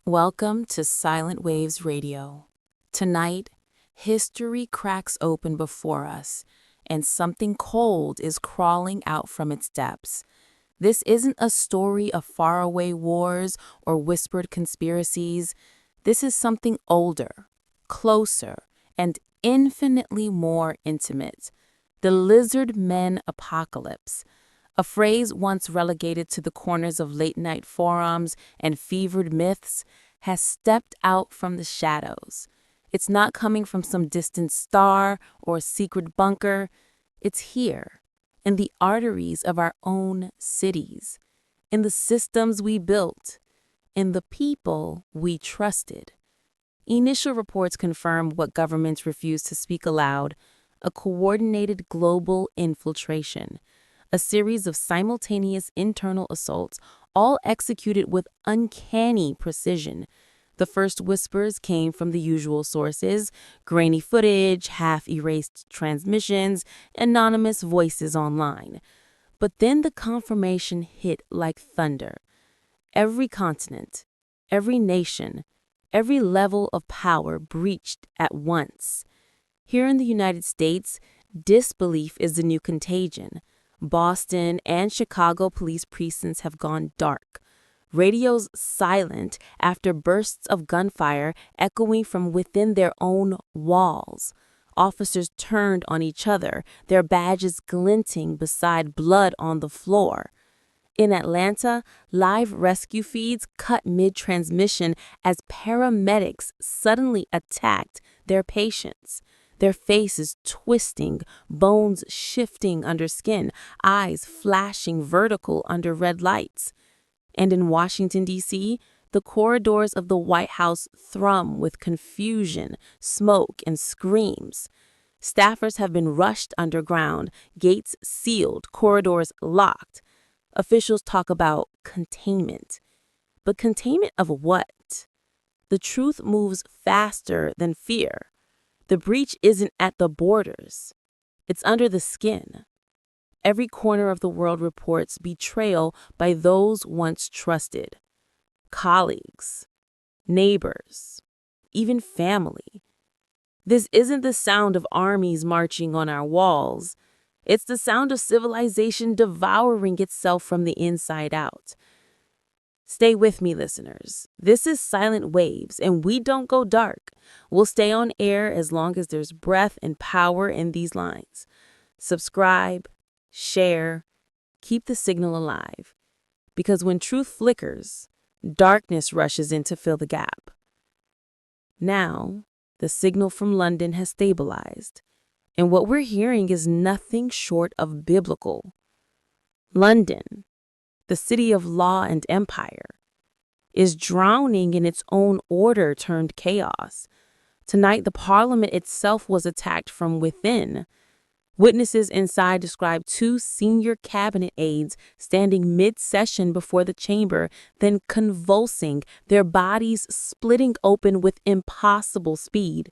Welcome to Silent Waves Radio. Tonight, history cracks open before us, and something cold is crawling out from its depths. This isn't a story of faraway wars or whispered conspiracies. This is something older, closer, and infinitely more intimate. The Lizard Men Apocalypse, a phrase once relegated to the corners of late-night forums and fevered myths, has stepped out from the shadows. It's not coming from some distant star or secret bunker. It's here, in the arteries of our own cities, in the systems we built, in the people we trusted. Initial reports confirm what governments refuse to speak aloud: a coordinated global infiltration, a series of simultaneous internal assaults, all executed with uncanny precision. The first whispers came from the usual sources: grainy footage, half-erased transmissions, anonymous voices online. But then the confirmation hit like thunder. Every continent, every nation, every level of power breached at once. Here in the United States, disbelief is the new contagion. Boston and Chicago police precincts have gone dark. Radios silent after bursts of gunfire echoing from within their own walls. Officers turned on each other, their badges glinting beside blood on the floor. In Atlanta, live rescue feeds cut mid-transmission as paramedics suddenly attacked their patients. Their faces twisting, bones shifting under skin, eyes flashing vertical under red lights. And in Washington, D.C., the corridors of the White House thrum with confusion, smoke, and screams. Staffers have been rushed underground, gates sealed, corridors locked. Officials talk about containment. But containment of what? The truth moves faster than fear. The breach isn't at the borders. It's under the skin. Every corner of the world reports betrayal by those once trusted. Colleagues, neighbors, even family. This isn't the sound of armies marching on our walls. It's the sound of civilization devouring itself from the inside out. Stay with me, listeners. This is Silent Waves, and we don't go dark. We'll stay on air as long as there's breath and power in these lines. Subscribe, share, keep the signal alive. Because when truth flickers, darkness rushes in to fill the gap. Now, the signal from London has stabilized, and what we're hearing is nothing short of biblical. London, the city of law and empire, is drowning in its own order turned chaos. Tonight, the parliament itself was attacked from within. Witnesses inside described two senior cabinet aides standing mid-session before the chamber, then convulsing, their bodies splitting open with impossible speed.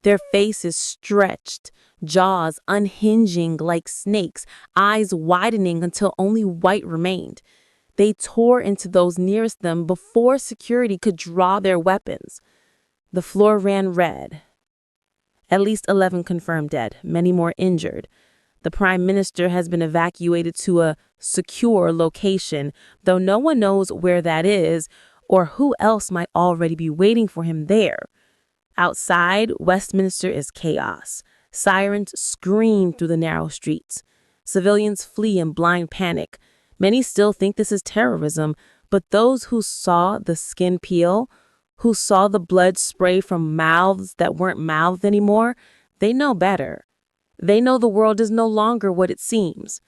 Their faces stretched, jaws unhinging like snakes, eyes widening until only white remained. They tore into those nearest them before security could draw their weapons. The floor ran red. At least 11 confirmed dead, many more injured. The Prime Minister has been evacuated to a secure location, though no one knows where that is or who else might already be waiting for him there. Outside, Westminster is chaos. Sirens scream through the narrow streets. Civilians flee in blind panic. Many still think this is terrorism, but those who saw the skin peel, who saw the blood spray from mouths that weren't mouthed anymore, they know better. They know the world is no longer what it seems.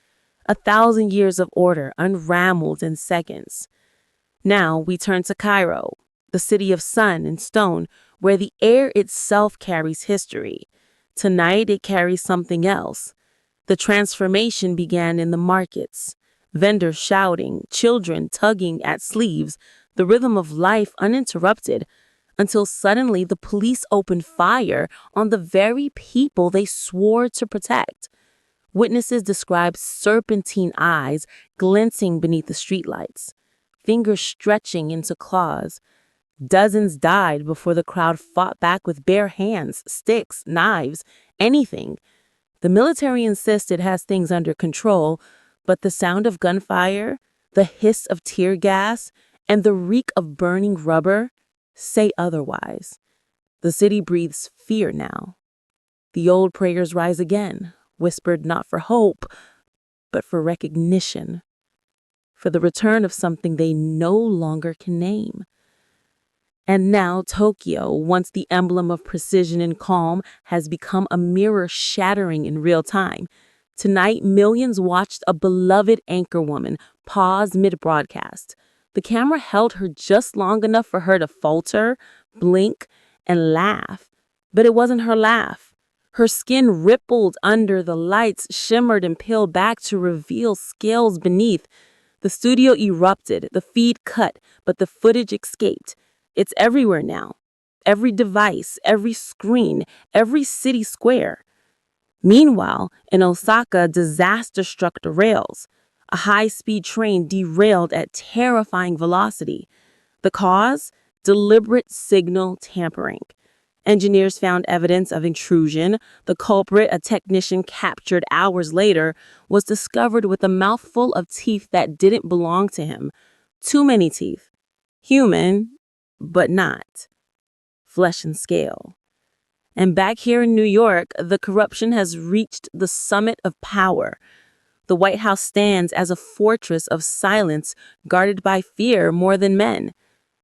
1,000 years of order unrammeled in seconds. Now we turn to Cairo, the city of sun and stone, where the air itself carries history. Tonight it carries something else. The transformation began in the markets. Vendors shouting, children tugging at sleeves, the rhythm of life uninterrupted, until suddenly the police opened fire on the very people they swore to protect. Witnesses describe serpentine eyes glinting beneath the streetlights, fingers stretching into claws. Dozens died before the crowd fought back with bare hands, sticks, knives, anything. The military insists it has things under control, but the sound of gunfire, the hiss of tear gas, and the reek of burning rubber say otherwise. The city breathes fear now. The old prayers rise again, whispered not for hope, but for recognition, for the return of something they no longer can name. And now Tokyo, once the emblem of precision and calm, has become a mirror shattering in real time. Tonight, millions watched a beloved anchorwoman pause mid-broadcast. The camera held her just long enough for her to falter, blink, and laugh. But it wasn't her laugh. Her skin rippled under the lights, shimmered and peeled back to reveal scales beneath. The studio erupted, the feed cut, but the footage escaped. It's everywhere now. Every device, every screen, every city square. Meanwhile, in Osaka, disaster struck the rails. A high-speed train derailed at terrifying velocity. The cause? Deliberate signal tampering. Engineers found evidence of intrusion. The culprit, a technician captured hours later, was discovered with a mouthful of teeth that didn't belong to him. Too many teeth. Human, but not. Flesh and scale. And back here in New York, the corruption has reached the summit of power. The White House stands as a fortress of silence guarded by fear more than men.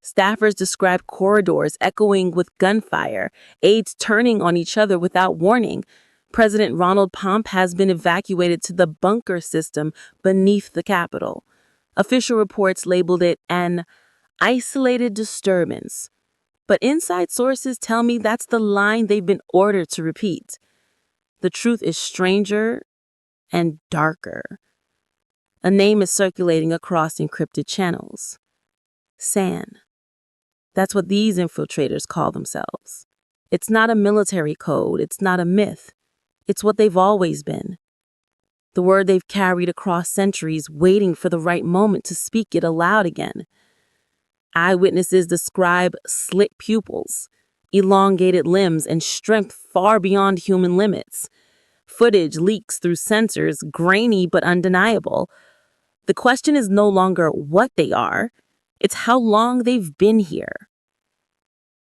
Staffers describe corridors echoing with gunfire, aides turning on each other without warning. President Ronald Pomp has been evacuated to the bunker system beneath the Capitol. Official reports labeled it an isolated disturbance. But inside sources tell me that's the line they've been ordered to repeat. The truth is stranger and darker. A name is circulating across encrypted channels. SAN. That's what these infiltrators call themselves. It's not a military code. It's not a myth. It's what they've always been. The word they've carried across centuries, waiting for the right moment to speak it aloud again. Eyewitnesses describe slit pupils, elongated limbs, and strength far beyond human limits. Footage leaks through sensors, grainy but undeniable. The question is no longer what they are, it's how long they've been here.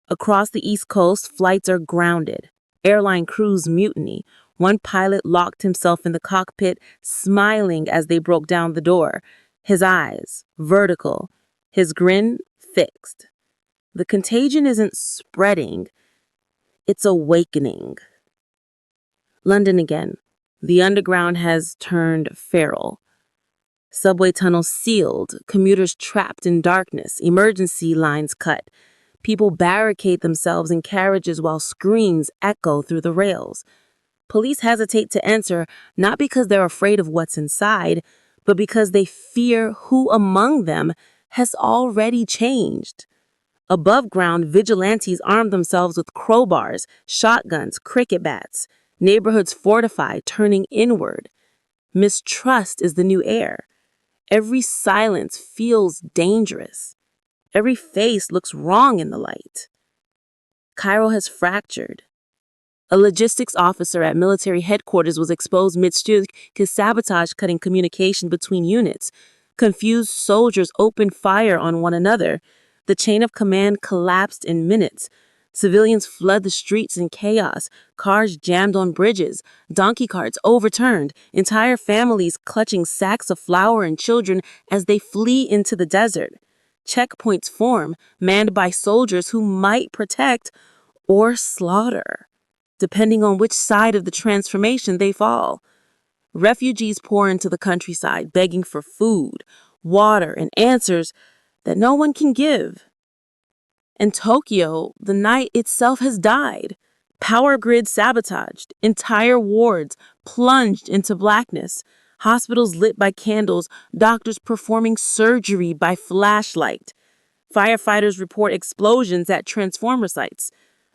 Across the East Coast, flights are grounded. Airline crews mutiny. One pilot locked himself in the cockpit, smiling as they broke down the door. His eyes, vertical. His grin, fixed. The contagion isn't spreading. It's awakening. London again. The underground has turned feral. Subway tunnels sealed, commuters trapped in darkness, emergency lines cut. People barricade themselves in carriages while screams echo through the rails. Police hesitate to enter, not because they're afraid of what's inside, but because they fear who among them has already changed. Above ground, vigilantes arm themselves with crowbars, shotguns, cricket bats. Neighborhoods fortify, turning inward. Mistrust is the new air. Every silence feels dangerous. Every face looks wrong in the light. Cairo has fractured. A logistics officer at military headquarters was exposed mid-street to sabotage cutting communication between units. Confused soldiers opened fire on one another. The chain of command collapsed in minutes. Civilians flood the streets in chaos. Cars jammed on bridges. Donkey carts overturned. Entire families clutching sacks of flour and children as they flee into the desert. Checkpoints form, manned by soldiers who might protect or slaughter, depending on which side of the transformation they fall. Refugees pour into the countryside, begging for food, water, and answers that no one can give. In Tokyo, the night itself has died. Power grids sabotaged, entire wards plunged into blackness, hospitals lit by candles, doctors performing surgery by flashlight. Firefighters report explosions at transformer sites.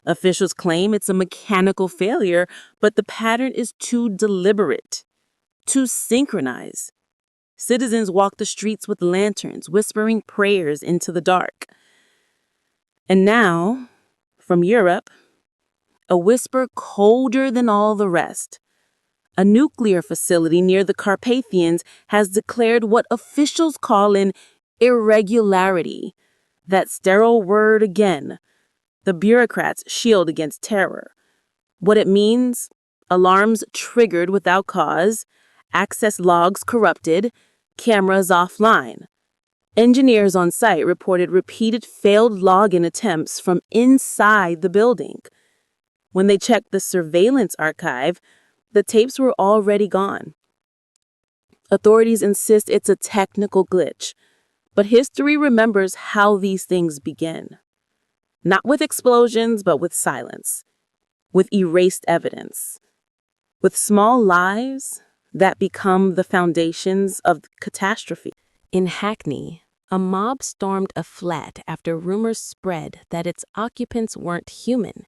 Officials claim it's a mechanical failure, but the pattern is too deliberate, too synchronized. Citizens walk the streets with lanterns, whispering prayers into the dark. And now, from Europe, a whisper colder than all the rest. A nuclear facility near the Carpathians has declared what officials call an irregularity. That sterile word again. The bureaucrats shield against terror. What it means? Alarms triggered without cause, access logs corrupted, cameras offline. Engineers on site reported repeated failed login attempts from inside the building. When they checked the surveillance archive, the tapes were already gone. Authorities insist it's a technical glitch, but history remembers how these things begin. Not with explosions, but with silence, with erased evidence, with small lies that become the foundations of catastrophe. In Hackney, a mob stormed a flat after rumors spread that its occupants weren't human.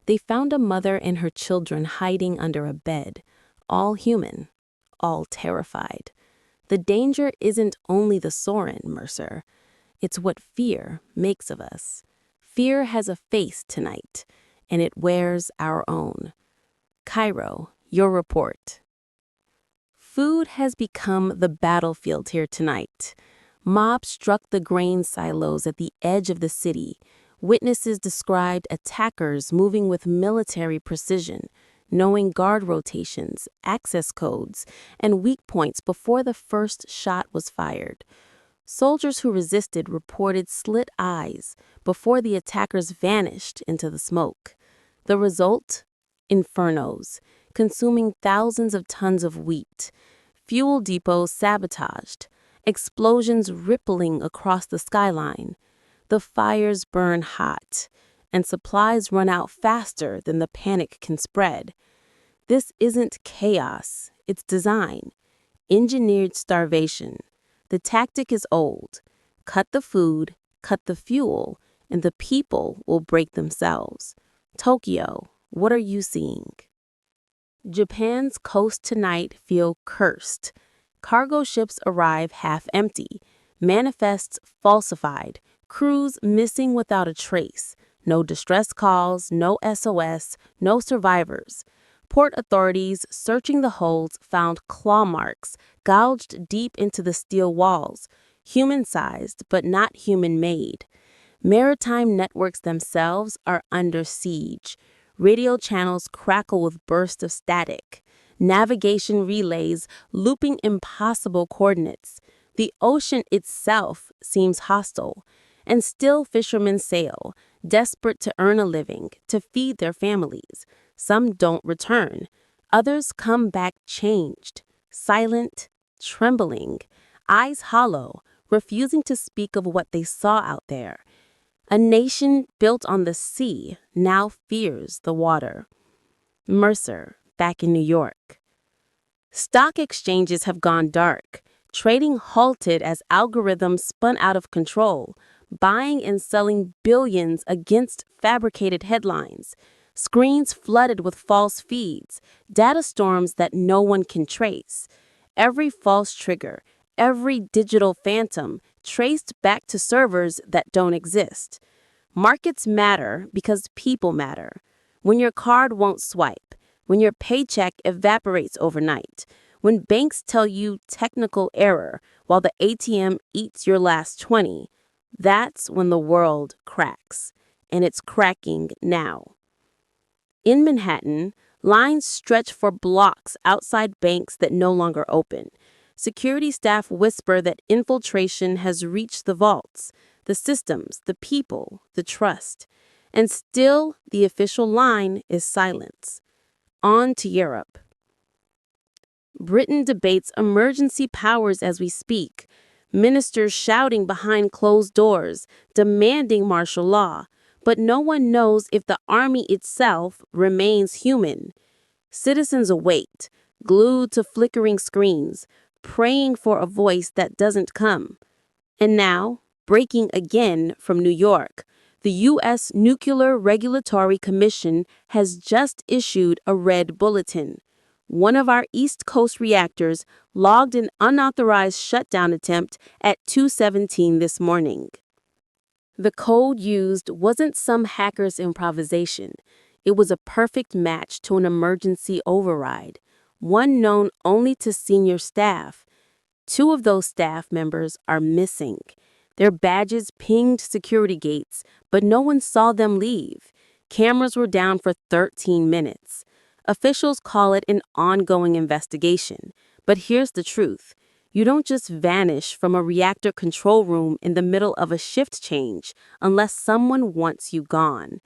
They found a mother and her children hiding under a bed, all human, all terrified. The danger isn't only the Soren, Mercer. It's what fear makes of us. Fear has a face tonight, and it wears our own. Cairo, your report. Food has become the battlefield here tonight. Mobs struck the grain silos at the edge of the city. Witnesses described attackers moving with military precision, knowing guard rotations, access codes, and weak points before the first shot was fired. Soldiers who resisted reported slit eyes before the attackers vanished into the smoke. The result? Infernos, consuming thousands of tons of wheat, fuel depots sabotaged, explosions rippling across the skyline. The fires burn hot, and supplies run out faster than the panic can spread. This isn't chaos, it's design. Engineered starvation. The tactic is old. Cut the food, cut the fuel, and the people will break themselves. Tokyo, what are you seeing? Japan's coast tonight feel cursed. Cargo ships arrive half empty. Manifests falsified. Crews missing without a trace. No distress calls, no SOS, no survivors. Port authorities searching the holds found claw marks gouged deep into the steel walls, human-sized but not human-made. Maritime networks themselves are under siege. Radio channels crackle with bursts of static. Navigation relays looping impossible coordinates. The ocean itself seems hostile. And still fishermen sail, desperate to earn a living, to feed their families. Some don't return. Others come back changed, silent, trembling, eyes hollow, refusing to speak of what they saw out there. A nation built on the sea now fears the water. Mercer, back in New York. Stock exchanges have gone dark. Trading halted as algorithms spun out of control, buying and selling billions against fabricated headlines. Screens flooded with false feeds, data storms that no one can trace. Every false trigger, every digital phantom traced back to servers that don't exist. Markets matter because people matter. When your card won't swipe, when your paycheck evaporates overnight, when banks tell you technical error while the ATM eats your last 20, that's when the world cracks, and it's cracking now. In Manhattan, lines stretch for blocks outside banks that no longer open. Security staff whisper that infiltration has reached the vaults, the systems, the people, the trust. And still, the official line is silence. On to Europe. Britain debates emergency powers as we speak. Ministers shouting behind closed doors, demanding martial law. But no one knows if the army itself remains human. Citizens await, glued to flickering screens, praying for a voice that doesn't come. And now, breaking again from New York, the U.S. Nuclear Regulatory Commission has just issued a red bulletin. One of our East Coast reactors logged an unauthorized shutdown attempt at 2:17 this morning. The code used wasn't some hacker's improvisation. It was a perfect match to an emergency override, one known only to senior staff. Two of those staff members are missing. Their badges pinged security gates, but no one saw them leave. Cameras were down for 13 minutes. Officials call it an ongoing investigation. But here's the truth. You don't just vanish from a reactor control room in the middle of a shift change unless someone wants you gone.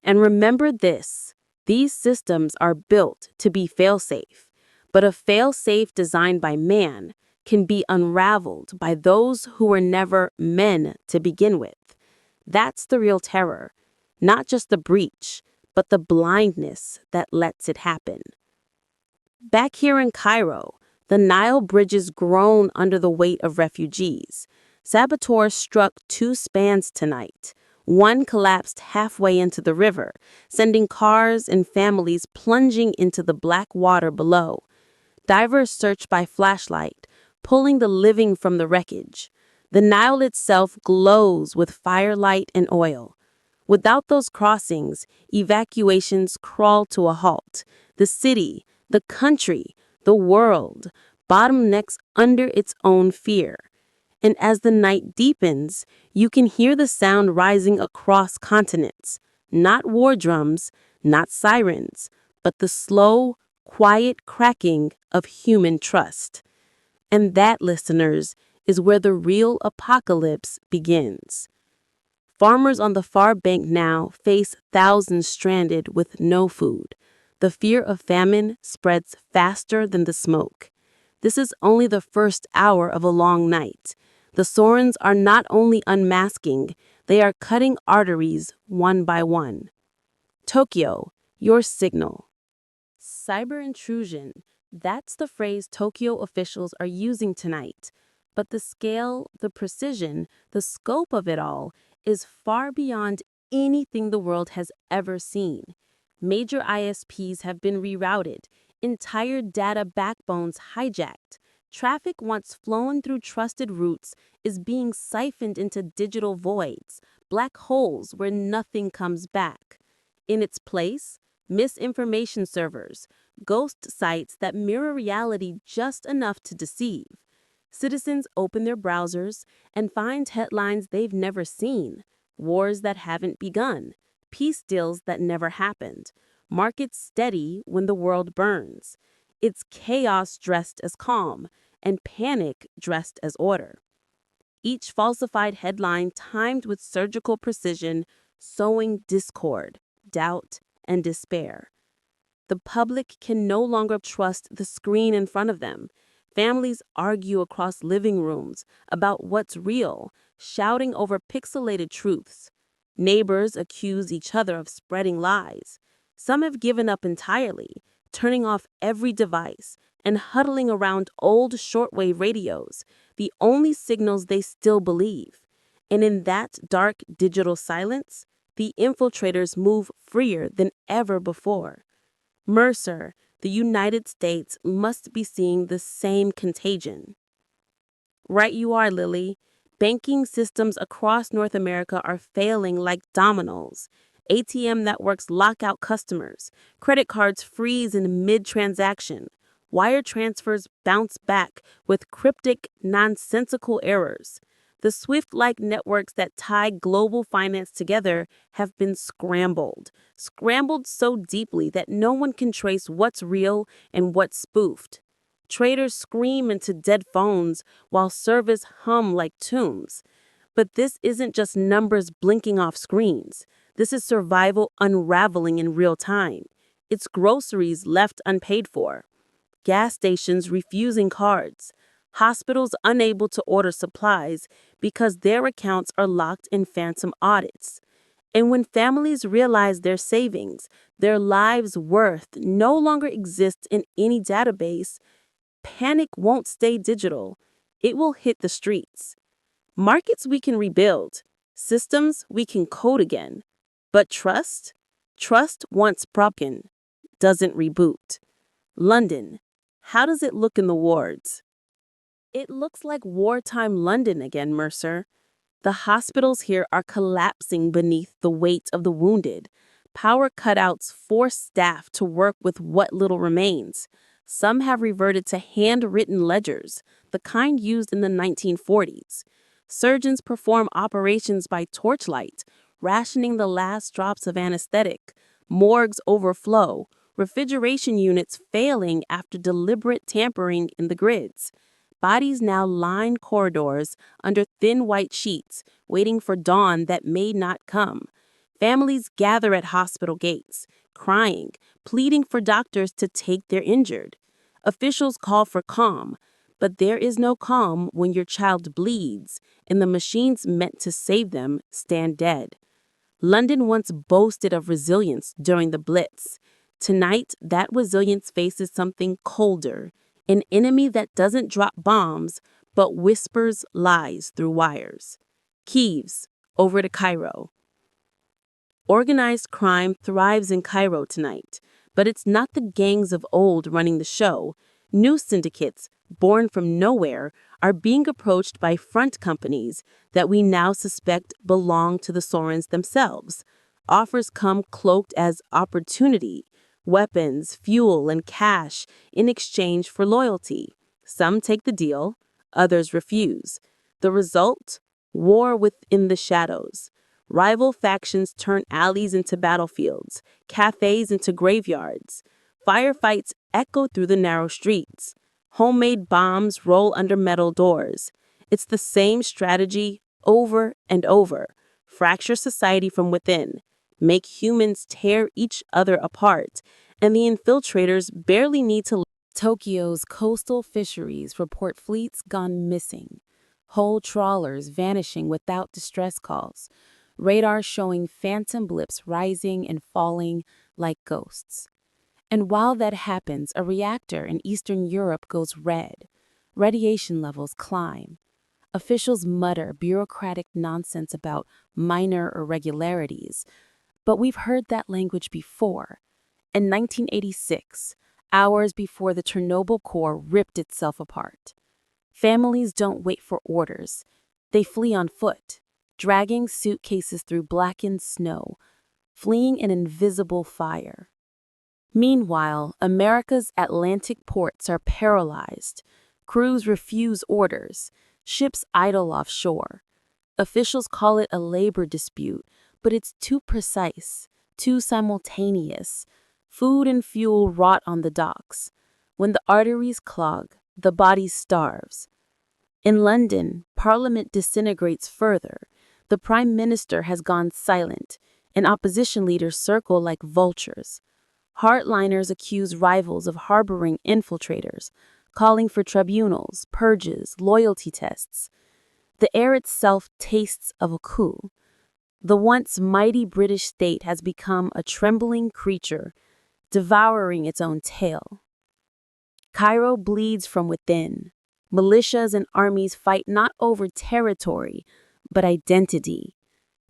And remember this, these systems are built to be fail-safe, but a fail-safe designed by man can be unraveled by those who were never men to begin with. That's the real terror, not just the breach, but the blindness that lets it happen. Back here in Cairo, the Nile bridges groan under the weight of refugees. Saboteurs struck two spans tonight. One collapsed halfway into the river, sending cars and families plunging into the black water below. Divers search by flashlight, pulling the living from the wreckage. The Nile itself glows with firelight and oil. Without those crossings, evacuations crawl to a halt. The city, the country, the world, bottlenecks under its own fear. And as the night deepens, you can hear the sound rising across continents. Not war drums, not sirens, but the slow, quiet cracking of human trust. And that, listeners, is where the real apocalypse begins. Farmers on the far bank now face thousands stranded with no food. The fear of famine spreads faster than the smoke. This is only the first hour of a long night. The sirens are not only unmasking, they are cutting arteries one by one. Tokyo, your signal. Cyber intrusion. That's the phrase Tokyo officials are using tonight. But the scale, the precision, the scope of it all is far beyond anything the world has ever seen. Major ISPs have been rerouted, entire data backbones hijacked. Traffic once flowing through trusted routes is being siphoned into digital voids, black holes where nothing comes back. In its place, misinformation servers, ghost sites that mirror reality just enough to deceive. Citizens open their browsers and find headlines they've never seen, wars that haven't begun, peace deals that never happened, markets steady when the world burns. It's chaos dressed as calm and panic dressed as order. Each falsified headline timed with surgical precision, sowing discord, doubt, and despair. The public can no longer trust the screen in front of them. Families argue across living rooms about what's real, shouting over pixelated truths. Neighbors accuse each other of spreading lies. Some have given up entirely, turning off every device and huddling around old shortwave radios, the only signals they still believe. And in that dark digital silence, the infiltrators move freer than ever before. Mercer, the United States must be seeing the same contagion. Right you are, Lily. Banking systems across North America are failing like dominoes. ATM networks lock out customers. Credit cards freeze in mid-transaction. Wire transfers bounce back with cryptic, nonsensical errors. The SWIFT-like networks that tie global finance together have been scrambled so deeply that no one can trace what's real and what's spoofed. Traders scream into dead phones while servers hum like tombs. But this isn't just numbers blinking off screens. This is survival unraveling in real time. It's groceries left unpaid for, gas stations refusing cards, hospitals unable to order supplies because their accounts are locked in phantom audits. And when families realize their savings, their lives' worth no longer exists in any database, panic won't stay digital. It will hit the streets. Markets we can rebuild, systems we can code again. But trust? Trust once broken doesn't reboot. London. How does it look in the wards? It looks like wartime London again, Mercer. The hospitals here are collapsing beneath the weight of the wounded. Power cutouts force staff to work with what little remains. Some have reverted to handwritten ledgers, the kind used in the 1940s. Surgeons perform operations by torchlight, rationing the last drops of anesthetic. Morgues overflow, refrigeration units failing after deliberate tampering in the grids. Bodies now line corridors under thin white sheets, waiting for dawn that may not come. Families gather at hospital gates, crying, pleading for doctors to take their injured. Officials call for calm, but there is no calm when your child bleeds and the machines meant to save them stand dead. London once boasted of resilience during the Blitz. Tonight, that resilience faces something colder, an enemy that doesn't drop bombs, but whispers lies through wires. Kyiv, over to Cairo. Organized crime thrives in Cairo tonight, but it's not the gangs of old running the show. New syndicates, born from nowhere, are being approached by front companies that we now suspect belong to the Sorens themselves. Offers come cloaked as opportunity, weapons, fuel, and cash in exchange for loyalty. Some take the deal, others refuse. The result? War within the shadows. Rival factions turn alleys into battlefields, cafes into graveyards. Firefights echo through the narrow streets. Homemade bombs roll under metal doors. It's the same strategy over and over. Fracture society from within. Make humans tear each other apart. And the infiltrators barely need to. Tokyo's coastal fisheries report fleets gone missing, whole trawlers vanishing without distress calls, radar showing phantom blips rising and falling like ghosts. And while that happens, a reactor in Eastern Europe goes red. Radiation levels climb. Officials mutter bureaucratic nonsense about minor irregularities. But we've heard that language before. In 1986, hours before the Chernobyl core ripped itself apart. Families don't wait for orders. They flee on foot, dragging suitcases through blackened snow, fleeing an invisible fire. Meanwhile, America's Atlantic ports are paralyzed. Crews refuse orders. Ships idle offshore. Officials call it a labor dispute, but it's too precise, too simultaneous. Food and fuel rot on the docks. When the arteries clog, the body starves. In London, Parliament disintegrates further. The Prime Minister has gone silent, and opposition leaders circle like vultures. Hardliners accuse rivals of harboring infiltrators, calling for tribunals, purges, loyalty tests. The air itself tastes of a coup. The once mighty British state has become a trembling creature, devouring its own tail. Cairo bleeds from within. Militias and armies fight not over territory, but identity.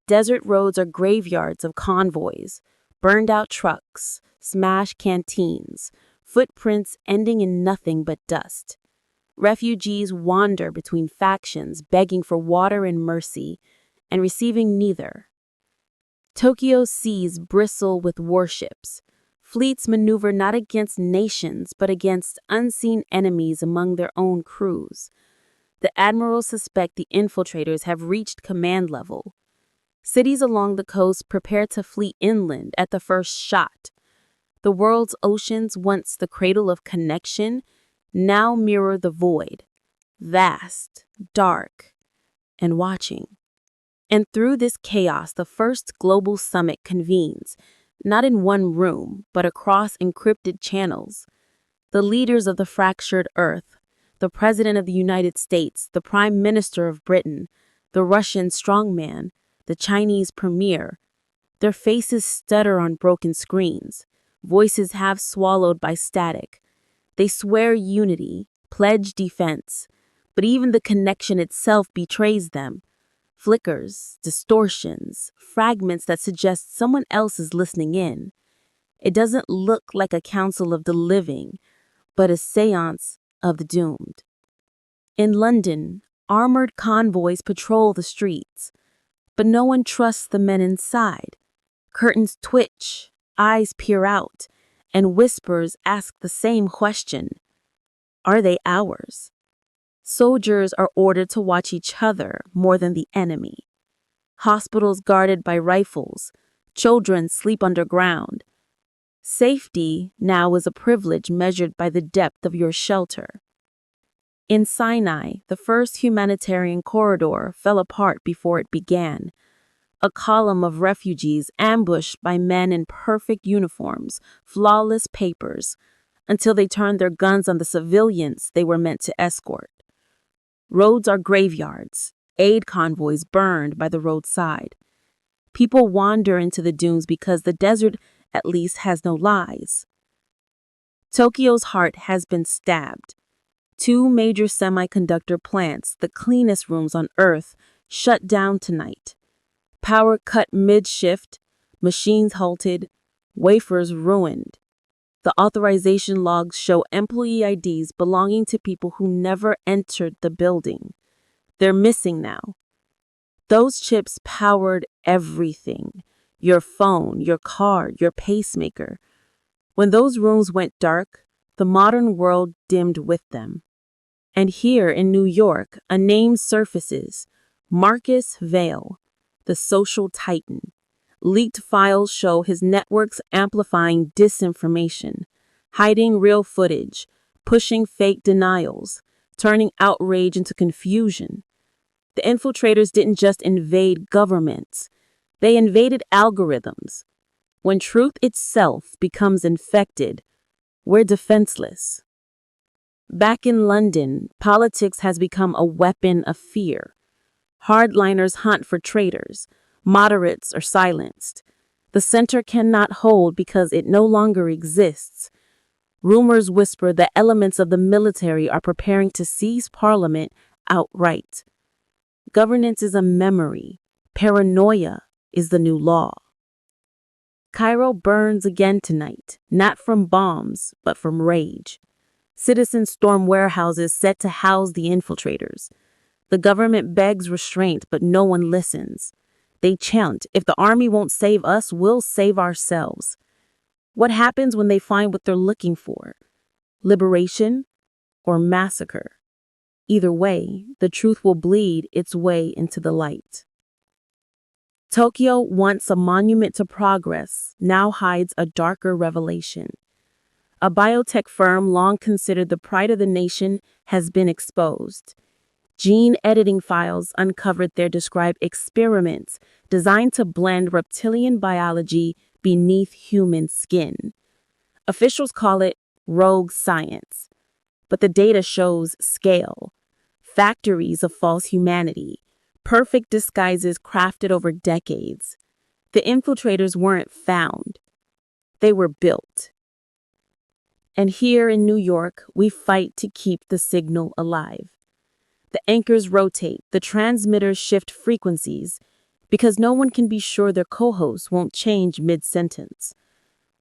Desert roads are graveyards of convoys, burned-out trucks, smashed canteens, footprints ending in nothing but dust. Refugees wander between factions, begging for water and mercy, and receiving neither. Tokyo's seas bristle with warships. Fleets maneuver not against nations, but against unseen enemies among their own crews. The admirals suspect the infiltrators have reached command level. Cities along the coast prepare to flee inland at the first shot. The world's oceans, once the cradle of connection, now mirror the void, vast, dark, and watching. And through this chaos, the first global summit convenes, not in one room, but across encrypted channels. The leaders of the fractured earth, the President of the United States, the Prime Minister of Britain, the Russian strongman, the Chinese premier, their faces stutter on broken screens, voices half swallowed by static. They swear unity, pledge defense, but even the connection itself betrays them. Flickers, distortions, fragments that suggest someone else is listening in. It doesn't look like a council of the living, but a seance of the doomed. In London, armored convoys patrol the streets. But no one trusts the men inside. Curtains twitch, eyes peer out, and whispers ask the same question. Are they ours? Soldiers are ordered to watch each other more than the enemy. Hospitals guarded by rifles. Children sleep underground. Safety now is a privilege measured by the depth of your shelter. In Sinai, the first humanitarian corridor fell apart before it began. A column of refugees ambushed by men in perfect uniforms, flawless papers, until they turned their guns on the civilians they were meant to escort. Roads are graveyards, aid convoys burned by the roadside. People wander into the dunes because the desert at least has no lies. Tokyo's heart has been stabbed. 2 major semiconductor plants, the cleanest rooms on Earth, shut down tonight. Power cut mid-shift, machines halted, wafers ruined. The authorization logs show employee IDs belonging to people who never entered the building. They're missing now. Those chips powered everything. Your phone, your car, your pacemaker. When those rooms went dark, the modern world dimmed with them. And here in New York, a name surfaces: Marcus Vail, the social titan. Leaked files show his networks amplifying disinformation, hiding real footage, pushing fake denials, turning outrage into confusion. The infiltrators didn't just invade governments, they invaded algorithms. When truth itself becomes infected, we're defenseless. Back in London, politics has become a weapon of fear. Hardliners hunt for traitors. Moderates are silenced. The center cannot hold because it no longer exists. Rumors whisper that elements of the military are preparing to seize parliament outright. Governance is a memory. Paranoia is the new law. Cairo burns again tonight, not from bombs, but from rage. Citizens storm warehouses set to house the infiltrators. The government begs restraint, but no one listens. They chant, if the army won't save us, we'll save ourselves. What happens when they find what they're looking for? Liberation or massacre? Either way, the truth will bleed its way into the light. Tokyo, once a monument to progress, now hides a darker revelation. A biotech firm long considered the pride of the nation has been exposed. Gene editing files uncovered there describe experiments designed to blend reptilian biology beneath human skin. Officials call it rogue science, but the data shows scale. Factories of false humanity, perfect disguises crafted over decades. The infiltrators weren't found, they were built. And here in New York, we fight to keep the signal alive. The anchors rotate, the transmitters shift frequencies, because no one can be sure their co-hosts won't change mid-sentence.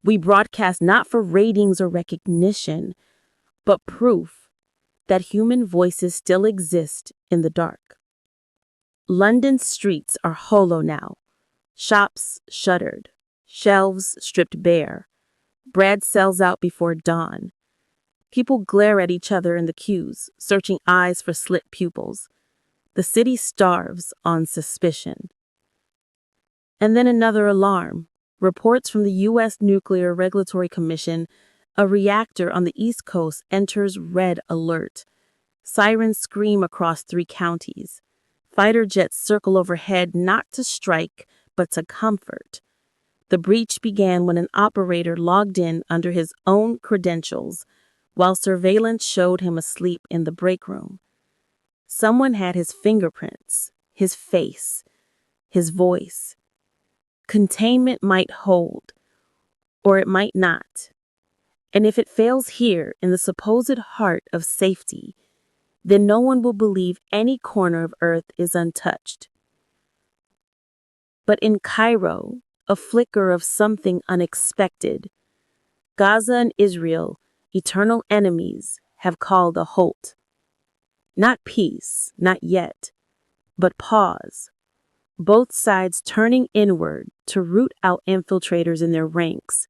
We broadcast not for ratings or recognition, but proof that human voices still exist in the dark. London's streets are hollow now. Shops shuttered, shelves stripped bare. Bread sells out before dawn. People glare at each other in the queues, searching eyes for slit pupils. The city starves on suspicion. And then another alarm. Reports from the U.S. Nuclear Regulatory Commission: a reactor on the East Coast enters red alert. Sirens scream across 3 counties. Fighter jets circle overhead not to strike, but to comfort. The breach began when an operator logged in under his own credentials, while surveillance showed him asleep in the break room. Someone had his fingerprints, his face, his voice. Containment might hold, or it might not. And if it fails here in the supposed heart of safety, then no one will believe any corner of Earth is untouched. But in Cairo, a flicker of something unexpected. Gaza and Israel, eternal enemies, have called a halt. Not peace, not yet, but pause. Both sides turning inward to root out infiltrators in their ranks,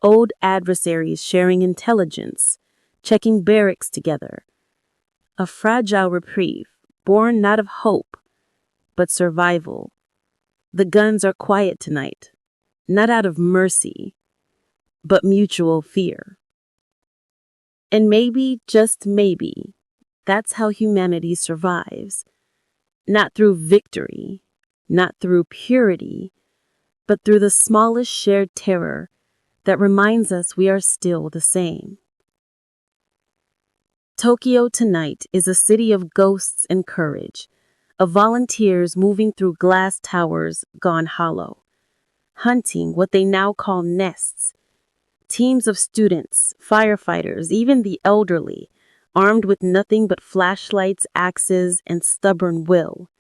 old adversaries sharing intelligence, checking barracks together. A fragile reprieve, born not of hope, but survival. The guns are quiet tonight, not out of mercy, but mutual fear. And maybe, just maybe, that's how humanity survives. Not through victory, not through purity, but through the smallest shared terror that reminds us we are still the same. Tokyo tonight is a city of ghosts and courage, of volunteers moving through glass towers gone hollow, hunting what they now call nests. Teams of students, firefighters, even the elderly, armed with nothing but flashlights, axes, and stubborn will.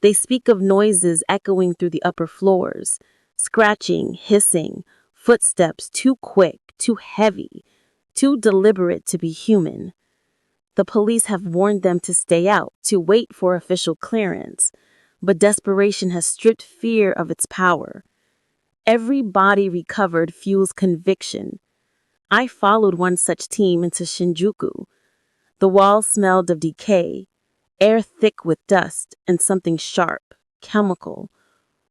They speak of noises echoing through the upper floors, scratching, hissing, footsteps too quick, too heavy, too deliberate to be human. The police have warned them to stay out, to wait for official clearance, but desperation has stripped fear of its power. Every body recovered fuels conviction. I followed one such team into Shinjuku. The walls smelled of decay, air thick with dust, and something sharp, chemical,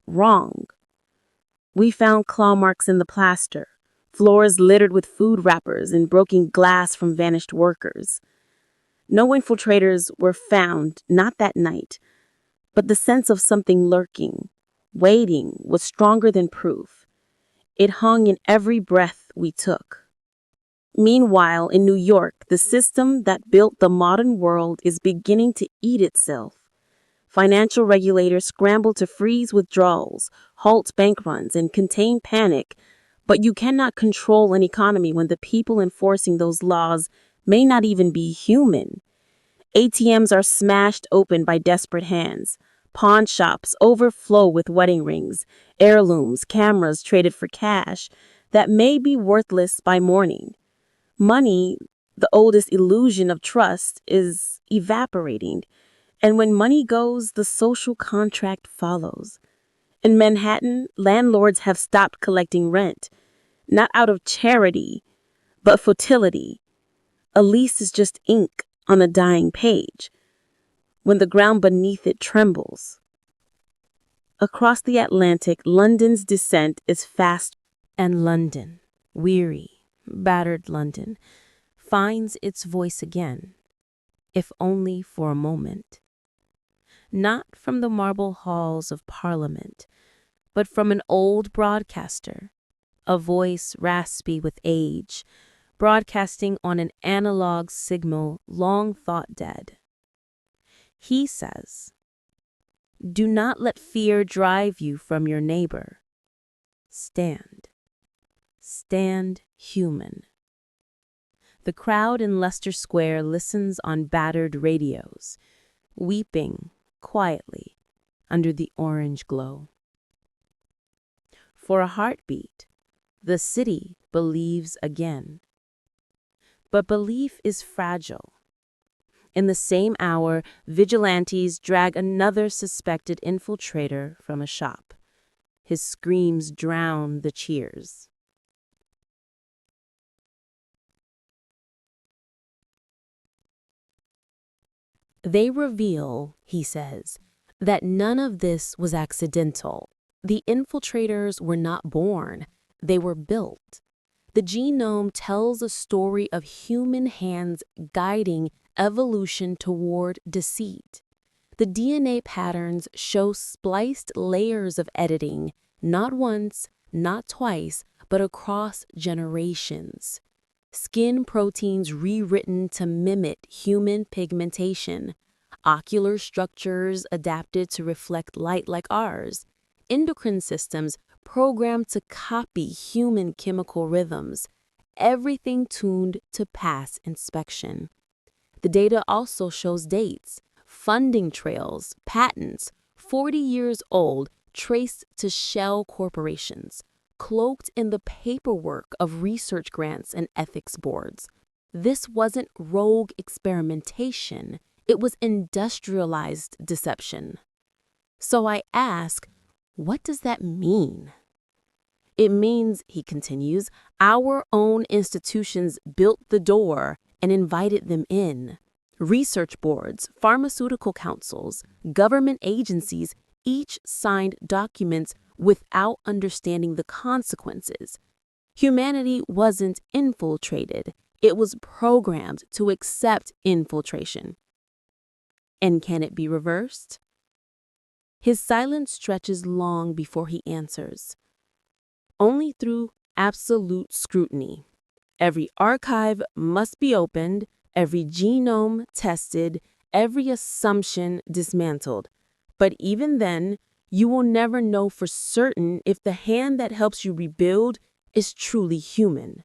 wrong. We found claw marks in the plaster, floors littered with food wrappers and broken glass from vanished workers. No infiltrators were found, not that night, but the sense of something lurking, waiting, was stronger than proof. It hung in every breath we took. Meanwhile, in New York, the system that built the modern world is beginning to eat itself. Financial regulators scramble to freeze withdrawals, halt bank runs, and contain panic, but you cannot control an economy when the people enforcing those laws may not even be human. ATMs are smashed open by desperate hands. Pawn shops overflow with wedding rings, heirlooms, cameras traded for cash that may be worthless by morning. Money, the oldest illusion of trust, is evaporating. And when money goes, the social contract follows. In Manhattan, landlords have stopped collecting rent, not out of charity, but futility. A lease is just ink on a dying page, when the ground beneath it trembles. Across the Atlantic, London's descent is fast, and London, weary, battered London, finds its voice again, if only for a moment. Not from the marble halls of Parliament, but from an old broadcaster, a voice raspy with age, broadcasting on an analog signal long thought dead. He says, "Do not let fear drive you from your neighbor. Stand. Stand human." The crowd in Leicester Square listens on battered radios, weeping quietly under the orange glow. For a heartbeat, the city believes again. But belief is fragile. In the same hour, vigilantes drag another suspected infiltrator from a shop. His screams drown the cheers. They reveal, he says, that none of this was accidental. The infiltrators were not born, they were built. The genome tells a story of human hands guiding evolution toward deceit. The DNA patterns show spliced layers of editing, not once, not twice, but across generations. Skin proteins rewritten to mimic human pigmentation, ocular structures adapted to reflect light like ours, endocrine systems programmed to copy human chemical rhythms, everything tuned to pass inspection. The data also shows dates, funding trails, patents, 40 years old, traced to shell corporations, cloaked in the paperwork of research grants and ethics boards. This wasn't rogue experimentation, It was industrialized deception. So I ask, what does that mean? It means, he continues, our own institutions built the door and invited them in. Research boards, pharmaceutical councils, government agencies each signed documents without understanding the consequences. Humanity wasn't infiltrated, it was programmed to accept infiltration. And can it be reversed? His silence stretches long before he answers. Only through absolute scrutiny. Every archive must be opened, every genome tested, every assumption dismantled. But even then, you will never know for certain if the hand that helps you rebuild is truly human.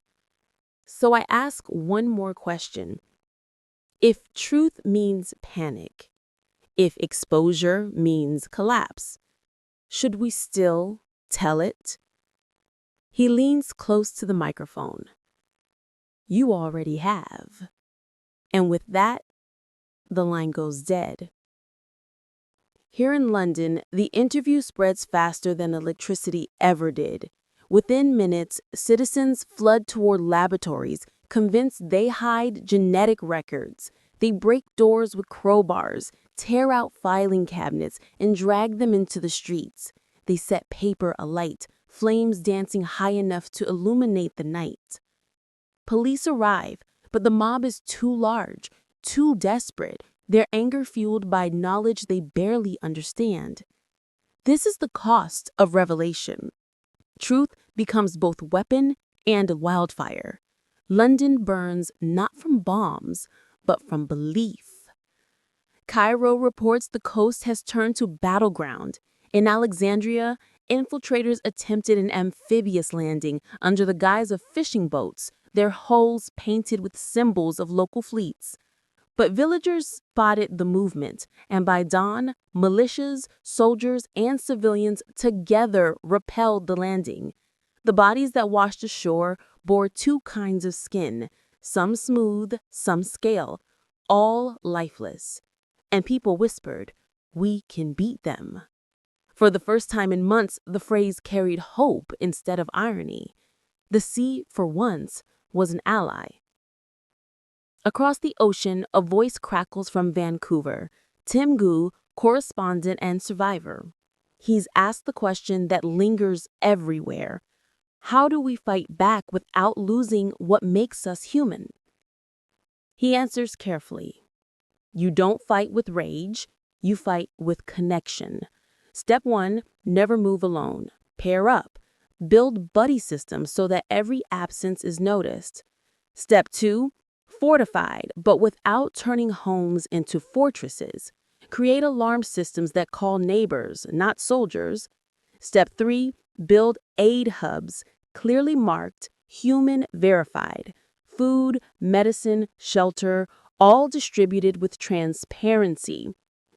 So I ask one more question. If truth means panic, if exposure means collapse, should we still tell it? He leans close to the microphone. You already have. And with that, the line goes dead. Here in London, the interview spreads faster than electricity ever did. Within minutes, citizens flood toward laboratories, convinced they hide genetic records. They break doors with crowbars, tear out filing cabinets, and drag them into the streets. They set paper alight, flames dancing high enough to illuminate the night. Police arrive, but the mob is too large, too desperate, their anger fueled by knowledge they barely understand. This is the cost of revelation. Truth becomes both weapon and wildfire. London burns not from bombs, but from belief. Cairo reports the coast has turned to battleground. In Alexandria, infiltrators attempted an amphibious landing under the guise of fishing boats, their hulls painted with symbols of local fleets. But villagers spotted the movement, and by dawn, militias, soldiers, and civilians together repelled the landing. The bodies that washed ashore bore two kinds of skin, some smooth, some scale, all lifeless. And people whispered, "We can beat them." For the first time in months, the phrase carried hope instead of irony. The sea, for once, was an ally. Across the ocean, a voice crackles from Vancouver. Tim Gu, correspondent and survivor. He's asked the question that lingers everywhere. How do we fight back without losing what makes us human? He answers carefully. You don't fight with rage, you fight with connection. Step 1, never move alone. Pair up. Build buddy systems so that every absence is noticed. Step 2, fortified, but without turning homes into fortresses. Create alarm systems that call neighbors, not soldiers. Step 3, build aid hubs, clearly marked, human verified. Food, medicine, shelter, all distributed with transparency.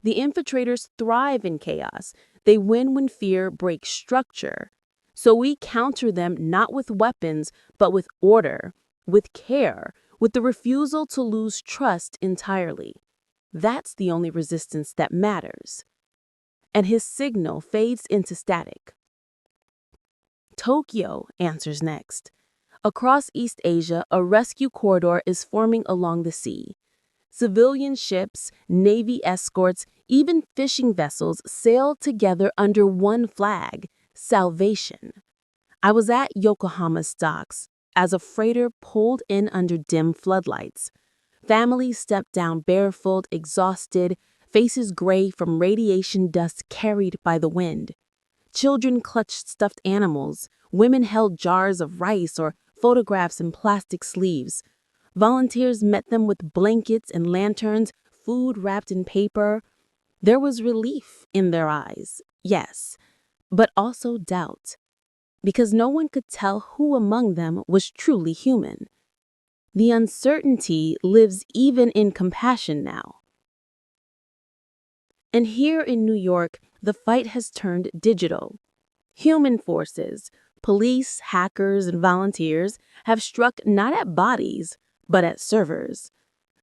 The infiltrators thrive in chaos. They win when fear breaks structure. So we counter them not with weapons, but with order, with care, with the refusal to lose trust entirely. That's the only resistance that matters. And his signal fades into static. Tokyo answers next. Across East Asia, a rescue corridor is forming along the sea. Civilian ships, Navy escorts, even fishing vessels sail together under one flag, salvation. I was at Yokohama's docks as a freighter pulled in under dim floodlights. Families stepped down barefoot, exhausted, faces gray from radiation dust carried by the wind. Children clutched stuffed animals, women held jars of rice or photographs in plastic sleeves. Volunteers met them with blankets and lanterns, food wrapped in paper. There was relief in their eyes, yes, but also doubt, because no one could tell who among them was truly human. The uncertainty lives even in compassion now. And here in New York, the fight has turned digital. Human forces, police, hackers, and volunteers have struck not at bodies, but at servers.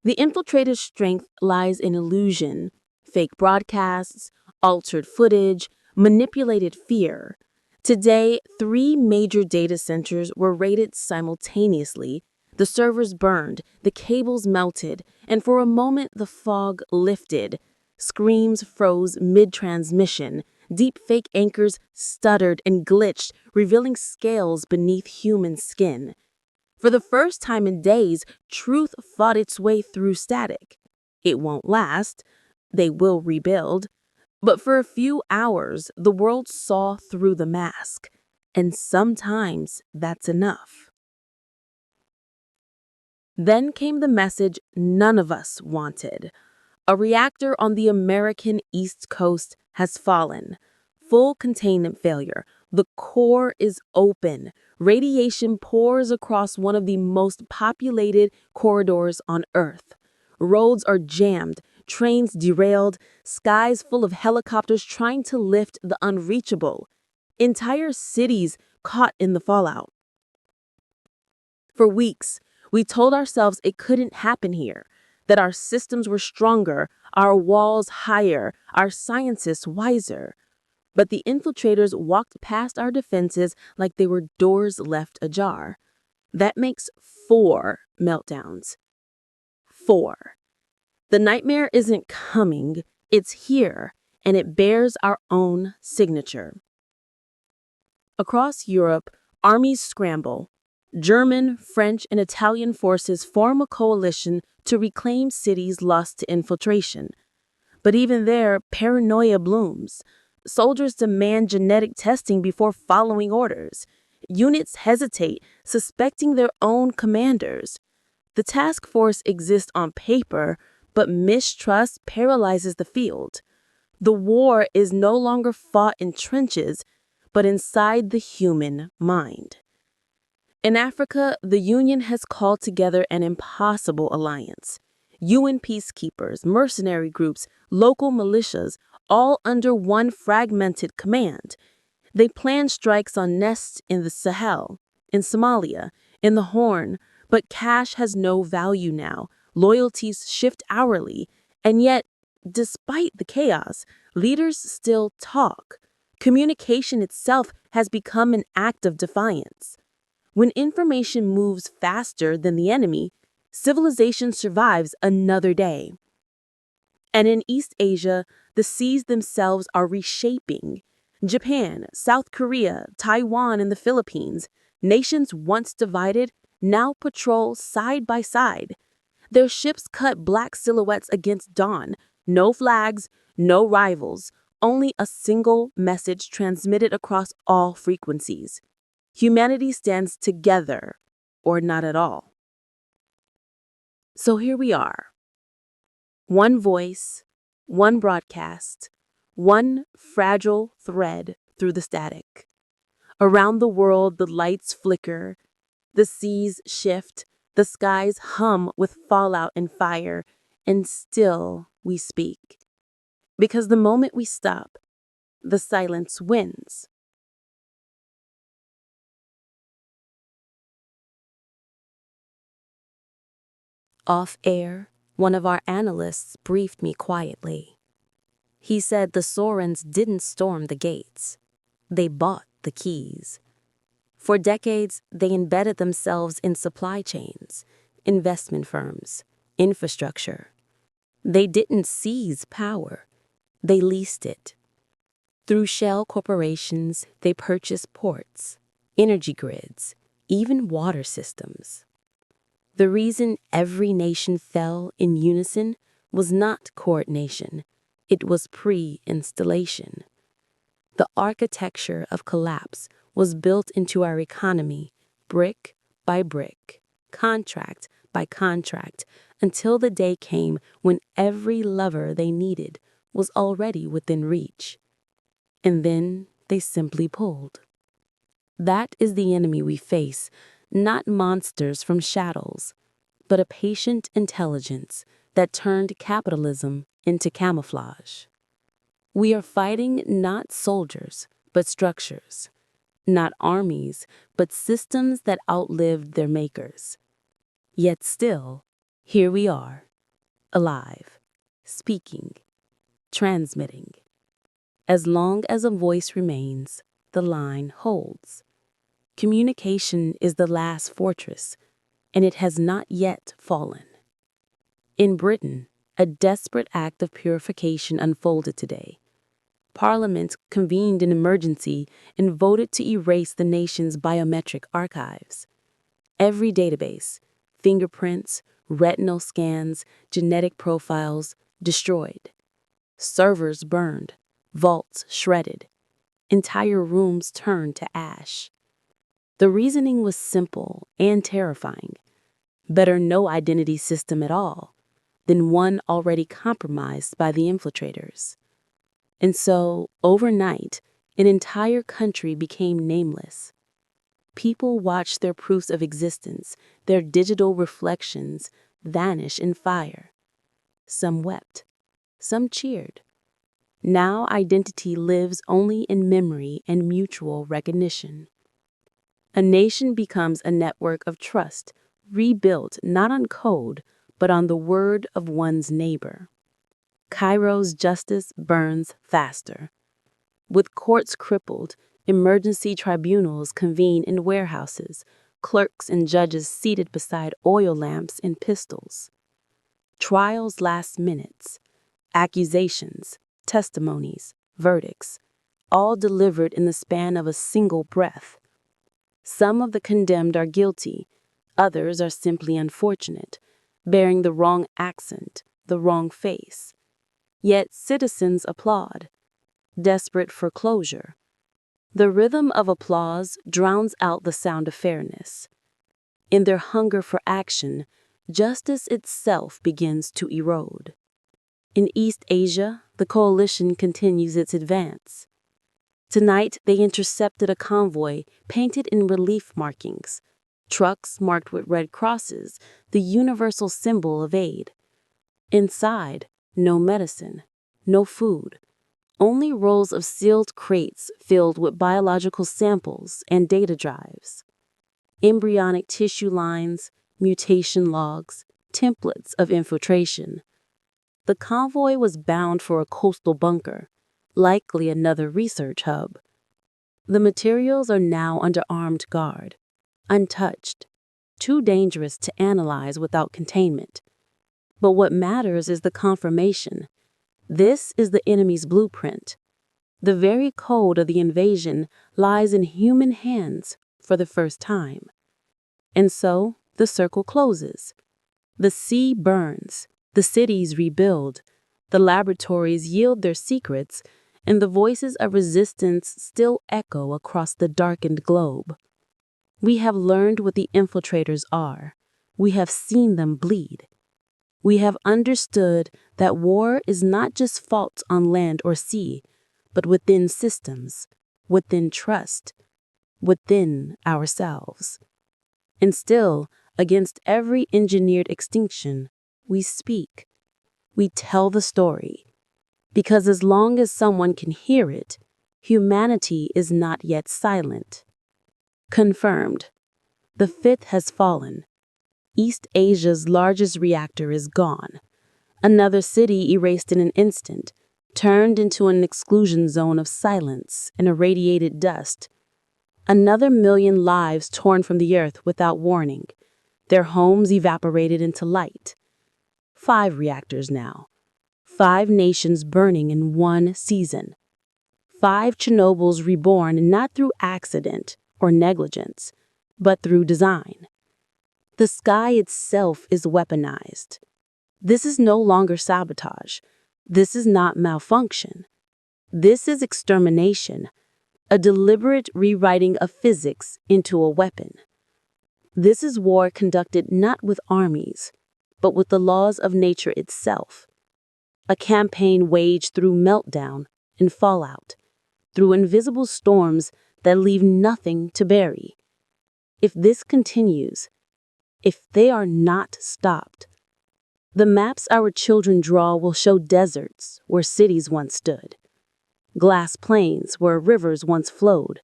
The infiltrator's strength lies in illusion, fake broadcasts, altered footage, manipulated fear. Today, 3 major data centers were raided simultaneously. The servers burned, the cables melted, and for a moment the fog lifted. Screams froze mid-transmission. Deep-fake anchors stuttered and glitched, revealing scales beneath human skin. For the first time in days, truth fought its way through static. It won't last. They will rebuild. But for a few hours, the world saw through the mask. And sometimes that's enough. Then came the message none of us wanted. A reactor on the American East Coast has fallen. Full containment failure. The core is open. Radiation pours across one of the most populated corridors on Earth. Roads are jammed, trains derailed, skies full of helicopters trying to lift the unreachable. Entire cities caught in the fallout. For weeks, we told ourselves it couldn't happen here, that our systems were stronger, our walls higher, our scientists wiser. But the infiltrators walked past our defenses like they were doors left ajar. That makes 4 meltdowns. 4. The nightmare isn't coming, it's here, and it bears our own signature. Across Europe, armies scramble. German, French, and Italian forces form a coalition to reclaim cities lost to infiltration. But even there, paranoia blooms. Soldiers demand genetic testing before following orders. Units hesitate, suspecting their own commanders. The task force exists on paper, but mistrust paralyzes the field. The war is no longer fought in trenches, but inside the human mind. In Africa, the Union has called together an impossible alliance. UN peacekeepers, mercenary groups, local militias, all under one fragmented command. They plan strikes on nests in the Sahel, in Somalia, in the Horn, but cash has no value now. Loyalties shift hourly, and yet, despite the chaos, leaders still talk. Communication itself has become an act of defiance. When information moves faster than the enemy, civilization survives another day. And in East Asia, the seas themselves are reshaping. Japan, South Korea, Taiwan, and the Philippines, nations once divided, now patrol side by side. Their ships cut black silhouettes against dawn. No flags, no rivals, only a single message transmitted across all frequencies. Humanity stands together, or not at all. So here we are. One voice, one broadcast, one fragile thread through the static. Around the world, the lights flicker, the seas shift, the skies hum with fallout and fire, and still we speak. Because the moment we stop, the silence wins. Off air, one of our analysts briefed me quietly. He said the Sorens didn't storm the gates. They bought the keys. For decades, they embedded themselves in supply chains, investment firms, infrastructure. They didn't seize power. They leased it. Through shell corporations, they purchased ports, energy grids, even water systems. The reason every nation fell in unison was not coordination. It was pre-installation. The architecture of collapse was built into our economy, brick by brick, contract by contract, until the day came when every lever they needed was already within reach. And then they simply pulled. That is the enemy we face, not monsters from shadows, but a patient intelligence that turned capitalism into camouflage. We are fighting not soldiers, but structures, not armies, but systems that outlived their makers. Yet still, here we are, alive, speaking, transmitting. As long as a voice remains, the line holds. Communication is the last fortress, and it has not yet fallen. In Britain, a desperate act of purification unfolded today. Parliament convened an emergency and voted to erase the nation's biometric archives. Every database, fingerprints, retinal scans, genetic profiles, destroyed. Servers burned, vaults shredded, entire rooms turned to ash. The reasoning was simple and terrifying. Better no identity system at all than one already compromised by the infiltrators. And so, overnight, an entire country became nameless. People watched their proofs of existence, their digital reflections, vanish in fire. Some wept, some cheered. Now identity lives only in memory and mutual recognition. A nation becomes a network of trust, rebuilt not on code, but on the word of one's neighbor. Cairo's justice burns faster. With courts crippled, emergency tribunals convene in warehouses, clerks and judges seated beside oil lamps and pistols. Trials last minutes, accusations, testimonies, verdicts, all delivered in the span of a single breath. Some of the condemned are guilty, others are simply unfortunate, bearing the wrong accent, the wrong face. Yet citizens applaud, desperate for closure. The rhythm of applause drowns out the sound of fairness. In their hunger for action, justice itself begins to erode. In East Asia, the coalition continues its advance. Tonight, they intercepted a convoy painted in relief markings, trucks marked with red crosses, the universal symbol of aid. Inside, no medicine, no food, only rolls of sealed crates filled with biological samples and data drives. Embryonic tissue lines, mutation logs, templates of infiltration. The convoy was bound for a coastal bunker, likely another research hub. The materials are now under armed guard, untouched, too dangerous to analyze without containment. But what matters is the confirmation. This is the enemy's blueprint. The very code of the invasion lies in human hands for the first time. And so the circle closes. The sea burns, the cities rebuild, the laboratories yield their secrets, and the voices of resistance still echo across the darkened globe. We have learned what the infiltrators are. We have seen them bleed. We have understood that war is not just fought on land or sea, but within systems, within trust, within ourselves. And still, against every engineered extinction, we speak. We tell the story. Because as long as someone can hear it, humanity is not yet silent. Confirmed. The fifth has fallen. East Asia's largest reactor is gone. Another city erased in an instant, turned into an exclusion zone of silence and irradiated dust. Another million lives torn from the earth without warning, their homes evaporated into light. 5 reactors now. 5 nations burning in one season. 5 Chernobyls reborn not through accident or negligence, but through design. The sky itself is weaponized. This is no longer sabotage. This is not malfunction. This is extermination, a deliberate rewriting of physics into a weapon. This is war conducted not with armies, but with the laws of nature itself. A campaign waged through meltdown and fallout, through invisible storms that leave nothing to bury. If this continues, if they are not stopped, the maps our children draw will show deserts where cities once stood, glass plains where rivers once flowed.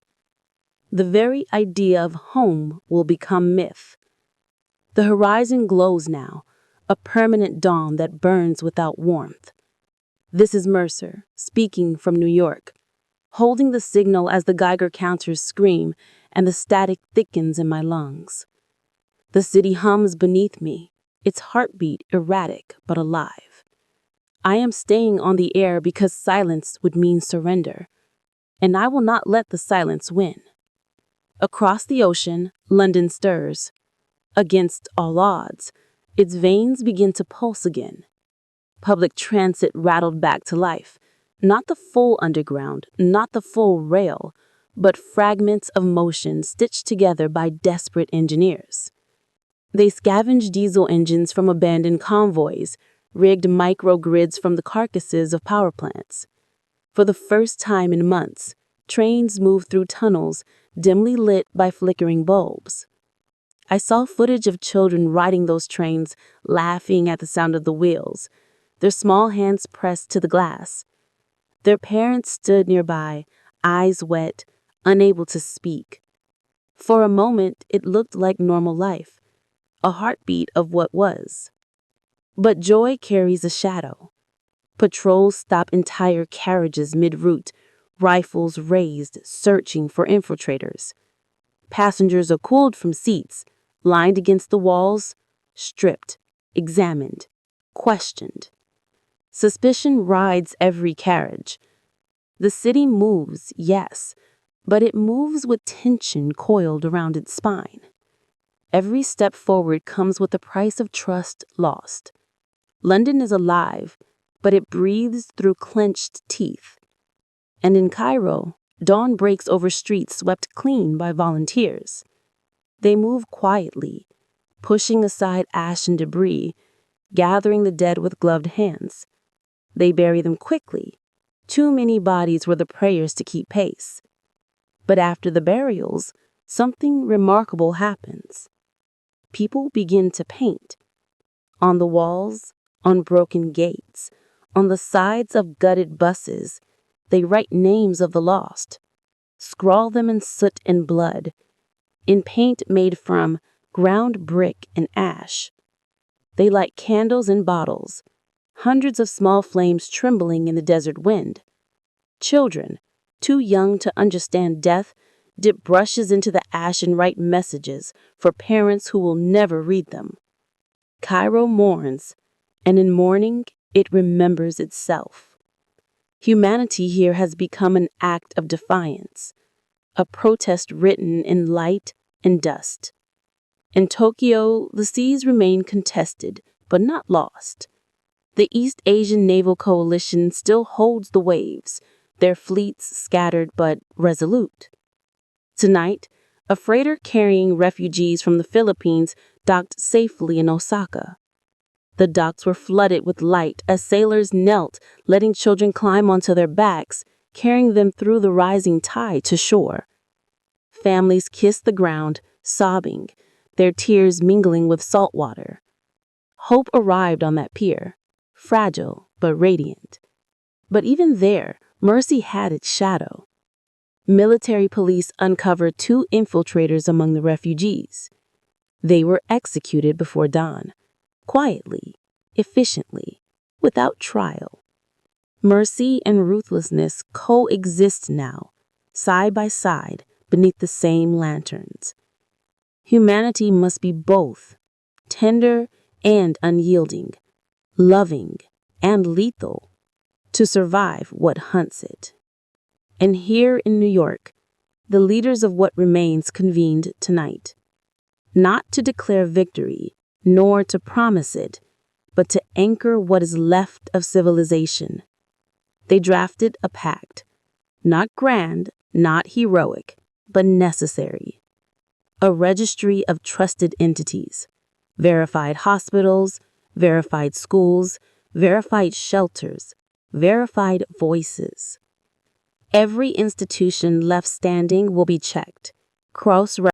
The very idea of home will become myth. The horizon glows now, a permanent dawn that burns without warmth. This is Mercer, speaking from New York, holding the signal as the Geiger counters scream and the static thickens in my lungs. The city hums beneath me, its heartbeat erratic but alive. I am staying on the air because silence would mean surrender, and I will not let the silence win. Across the ocean, London stirs. Against all odds, its veins begin to pulse again. Public transit rattled back to life. Not the full underground, not the full rail, but fragments of motion stitched together by desperate engineers. They scavenged diesel engines from abandoned convoys, rigged microgrids from the carcasses of power plants. For the first time in months, trains moved through tunnels dimly lit by flickering bulbs. I saw footage of children riding those trains, laughing at the sound of the wheels, their small hands pressed to the glass. Their parents stood nearby, eyes wet, unable to speak. For a moment, it looked like normal life, a heartbeat of what was. But joy carries a shadow. Patrols stop entire carriages mid-route, rifles raised, searching for infiltrators. Passengers are pulled from seats, lined against the walls, stripped, examined, questioned. Suspicion rides every carriage. The city moves, yes, but it moves with tension coiled around its spine. Every step forward comes with the price of trust lost. London is alive, but it breathes through clenched teeth. And in Cairo, dawn breaks over streets swept clean by volunteers. They move quietly, pushing aside ash and debris, gathering the dead with gloved hands. They bury them quickly. Too many bodies were the prayers to keep pace. But after the burials, something remarkable happens. People begin to paint. On the walls, on broken gates, on the sides of gutted buses, they write names of the lost, scrawl them in soot and blood, in paint made from ground brick and ash. They light candles in bottles, hundreds of small flames trembling in the desert wind. Children, too young to understand death, dip brushes into the ash and write messages for parents who will never read them. Cairo mourns, and in mourning, it remembers itself. Humanity here has become an act of defiance, a protest written in light and dust. In Tokyo, the seas remain contested, but not lost. The East Asian Naval Coalition still holds the waves, their fleets scattered but resolute. Tonight, a freighter carrying refugees from the Philippines docked safely in Osaka. The docks were flooded with light as sailors knelt, letting children climb onto their backs, carrying them through the rising tide to shore. Families kissed the ground, sobbing, their tears mingling with salt water. Hope arrived on that pier, fragile but radiant. But even there, mercy had its shadow. Military police uncovered 2 infiltrators among the refugees. They were executed before dawn, quietly, efficiently, without trial. Mercy and ruthlessness coexist now, side by side, beneath the same lanterns. Humanity must be both, tender and unyielding, loving and lethal, to survive what hunts it. And here in New York, the leaders of what remains convened tonight, not to declare victory, nor to promise it, but to anchor what is left of civilization. They drafted a pact, not grand, not heroic, but necessary. A registry of trusted entities, verified hospitals, verified schools, verified shelters, verified voices. Every institution left standing will be checked, cross